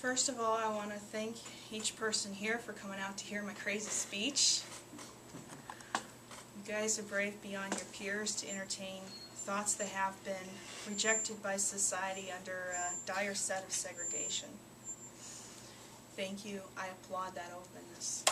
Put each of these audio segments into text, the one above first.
First of all, I want to thank each person here for coming out to hear my crazy speech. You guys are brave beyond your peers to entertain thoughts that have been rejected by society under a dire set of segregation. Thank you. I applaud that openness.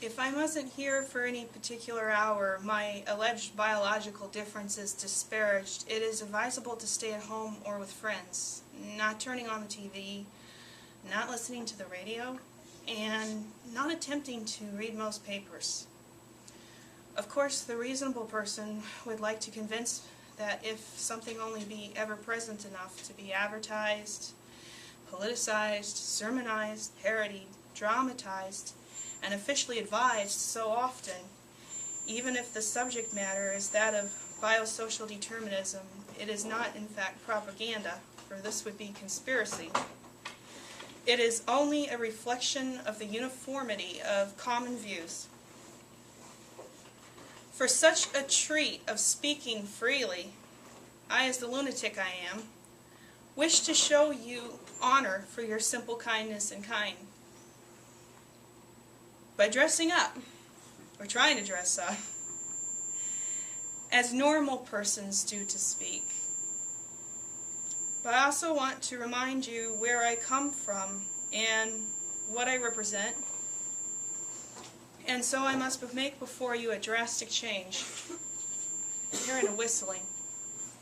If I wasn't here for any particular hour, my alleged biological differences disparaged, it is advisable to stay at home or with friends, not turning on the TV, not listening to the radio, and not attempting to read most papers. Of course, the reasonable person would like to convince that if something only be ever present enough to be advertised, politicized, sermonized, parodied, dramatized, and officially advised so often, even if the subject matter is that of biosocial determinism, it is not in fact propaganda, for this would be conspiracy. It is only a reflection of the uniformity of common views. For such a treat of speaking freely, I, as the lunatic I am, wish to show you honor for your simple kindness and kind. By dressing up, or trying to dress up, as normal persons do to speak. But I also want to remind you where I come from and what I represent. And so I must make before you a drastic change. You're hearing a whistling.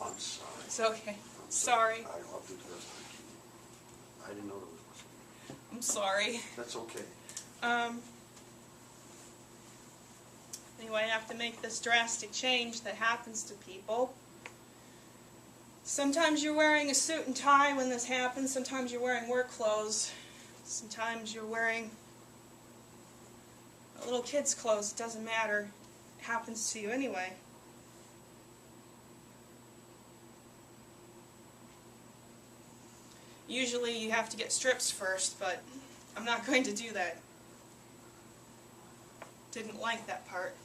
I'm sorry. It's okay. Sorry. I love the dress. I didn't know there was whistling. I'm sorry. That's okay. Anyway, I have to make this drastic change that happens to people. Sometimes you're wearing a suit and tie when this happens. Sometimes you're wearing work clothes. Sometimes you're wearing a little kid's clothes. It doesn't matter. It happens to you anyway. Usually you have to get strips first, but I'm not going to do that. Didn't like that part.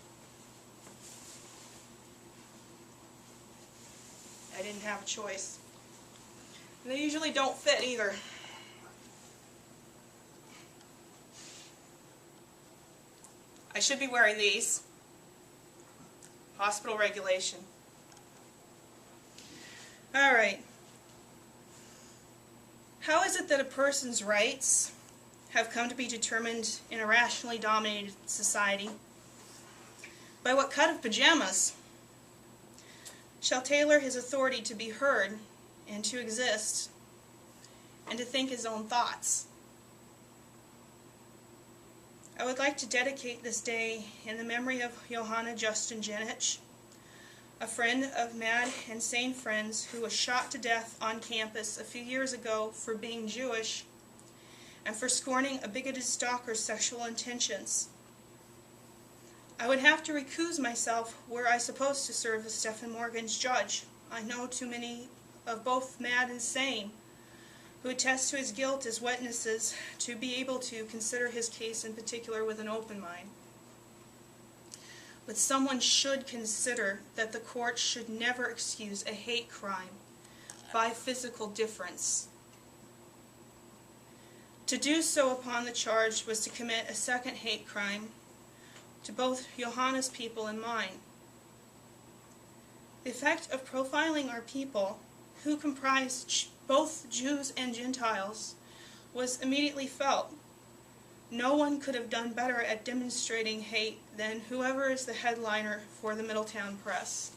I didn't have a choice. And they usually don't fit either. I should be wearing these. Hospital regulation. Alright. How is it that a person's rights have come to be determined in a rationally dominated society? By what cut of pajamas shall tailor his authority to be heard and to exist and to think his own thoughts? I would like to dedicate this day in the memory of Johanna Justin Jenich, a friend of Mad and Sane Friends who was shot to death on campus a few years ago for being Jewish and for scorning a bigoted stalker's sexual intentions. I would have to recuse myself were I supposed to serve as Stephen Morgan's judge. I know too many of both Mad and Sane who attest to his guilt as witnesses to be able to consider his case in particular with an open mind. But someone should consider that the court should never excuse a hate crime by physical difference. To do so upon the charge was to commit a second hate crime to both Johanna's people and mine. The effect of profiling our people, who comprised both Jews and Gentiles, was immediately felt. No one could have done better at demonstrating hate than whoever is the headliner for the Middletown Press.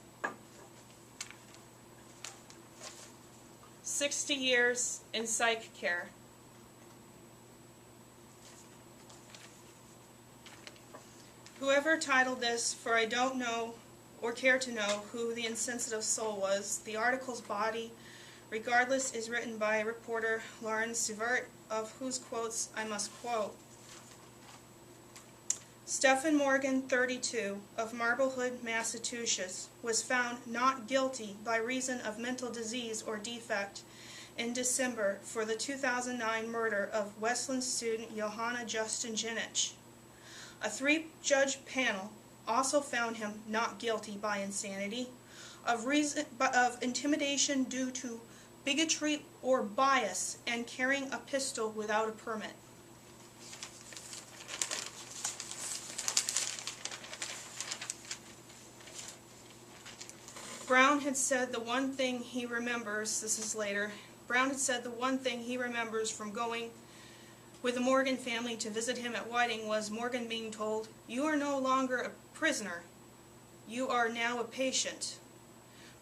60 years in psych care. Whoever titled this, for I don't know or care to know who the insensitive soul was, the article's body, regardless, is written by reporter Lauren Sivert, of whose quotes I must quote. Stephen Morgan, 32, of Marblehead, Massachusetts, was found not guilty by reason of mental disease or defect in December for the 2009 murder of Wesleyan student Johanna Justin Jenich. A 3-judge panel also found him not guilty by insanity, of intimidation due to bigotry or bias, and carrying a pistol without a permit. Brown had said the one thing he remembers, this is later, Brown had said the one thing he remembers from going with the Morgan family to visit him at Whiting was Morgan being told, "You are no longer a prisoner. You are now a patient."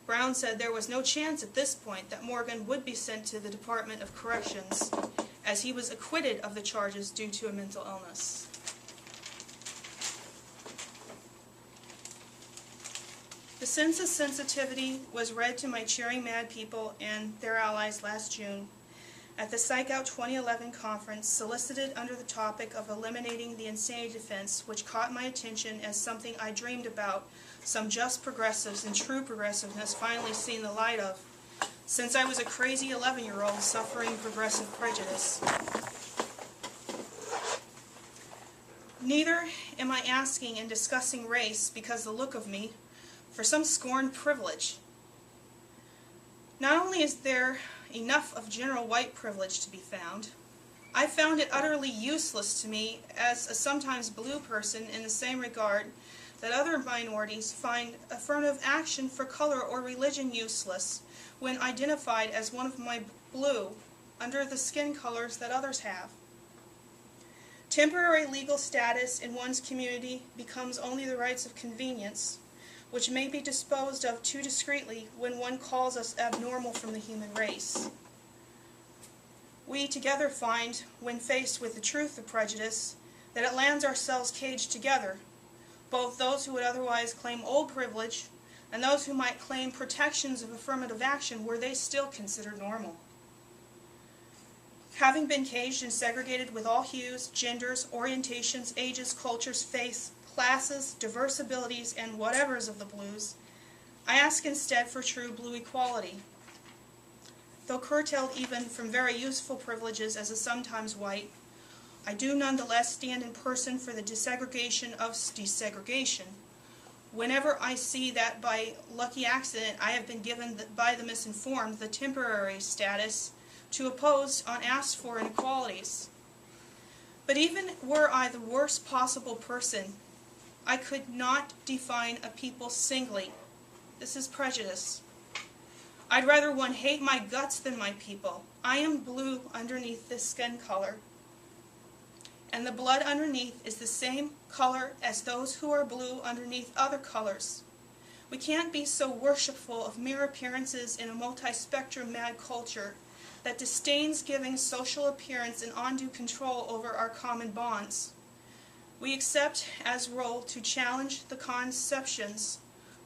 Brown said there was no chance at this point that Morgan would be sent to the Department of Corrections, as he was acquitted of the charges due to a mental illness. The census sensitivity was read to my cheering mad people and their allies last June at the Psych Out 2011 conference, solicited under the topic of eliminating the insanity defense, which caught my attention as something I dreamed about, some just progressives and true progressiveness finally seen the light of, since I was a crazy 11-year-old suffering progressive prejudice. Neither am I asking and discussing race because the look of me, for some scorned privilege. Not only is there enough of general white privilege to be found, I found it utterly useless to me as a sometimes blue person in the same regard that other minorities find affirmative action for color or religion useless when identified as one of my blue under the skin colors that others have. Temporary legal status in one's community becomes only the rights of convenience, which may be disposed of too discreetly when one calls us abnormal from the human race. We together find, when faced with the truth of prejudice, that it lands ourselves caged together, both those who would otherwise claim old privilege and those who might claim protections of affirmative action were they still considered normal. Having been caged and segregated with all hues, genders, orientations, ages, cultures, faiths, classes, diverse abilities, and whatevers of the blues, I ask instead for true blue equality. Though curtailed even from very useful privileges as a sometimes white, I do nonetheless stand in person for the desegregation of desegregation. Whenever I see that by lucky accident I have been given by the misinformed the temporary status to oppose unasked for inequalities. But even were I the worst possible person, I could not define a people singly. This is prejudice. I'd rather one hate my guts than my people. I am blue underneath this skin color, and the blood underneath is the same color as those who are blue underneath other colors. We can't be so worshipful of mere appearances in a multi-spectrum mad culture that disdains giving social appearance and undue control over our common bonds. We accept as role to challenge the conceptions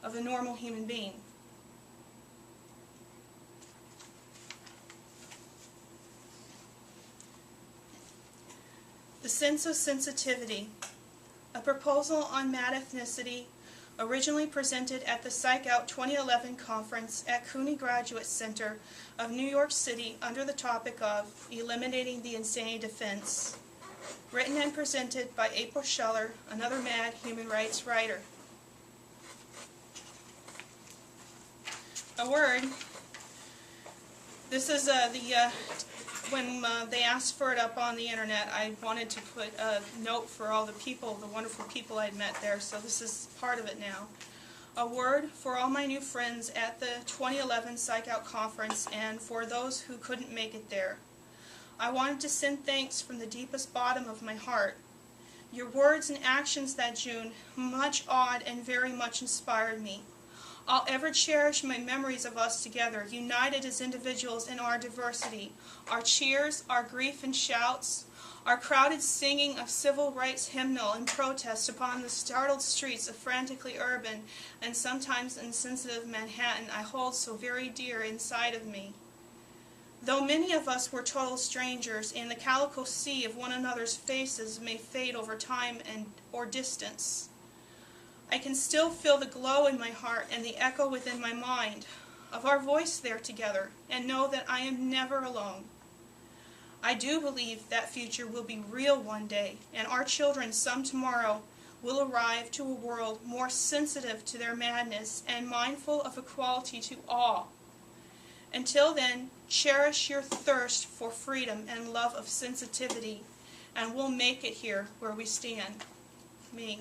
of a normal human being. The sense of sensitivity, a proposal on mad ethnicity, originally presented at the Psych Out 2011 conference at CUNY Graduate Center of New York City under the topic of eliminating the insanity defense. Written and presented by April Scheller, another mad human rights writer. A word. This is when they asked for it up on the internet, I wanted to put a note for all the people, the wonderful people I'd met there, so this is part of it now. A word for all my new friends at the 2011 Psych Out conference and for those who couldn't make it there. I wanted to send thanks from the deepest bottom of my heart. Your words and actions that June much awed and very much inspired me. I'll ever cherish my memories of us together, united as individuals in our diversity, our cheers, our grief and shouts, our crowded singing of civil rights hymnal and protest upon the startled streets of frantically urban and sometimes insensitive Manhattan I hold so very dear inside of me. Though many of us were total strangers, and the calico sea of one another's faces may fade over time or distance, I can still feel the glow in my heart and the echo within my mind of our voice there together, and know that I am never alone. I do believe that future will be real one day, and our children some tomorrow will arrive to a world more sensitive to their madness and mindful of equality to all. Until then, cherish your thirst for freedom and love of sensitivity, and we'll make it here where we stand. Me.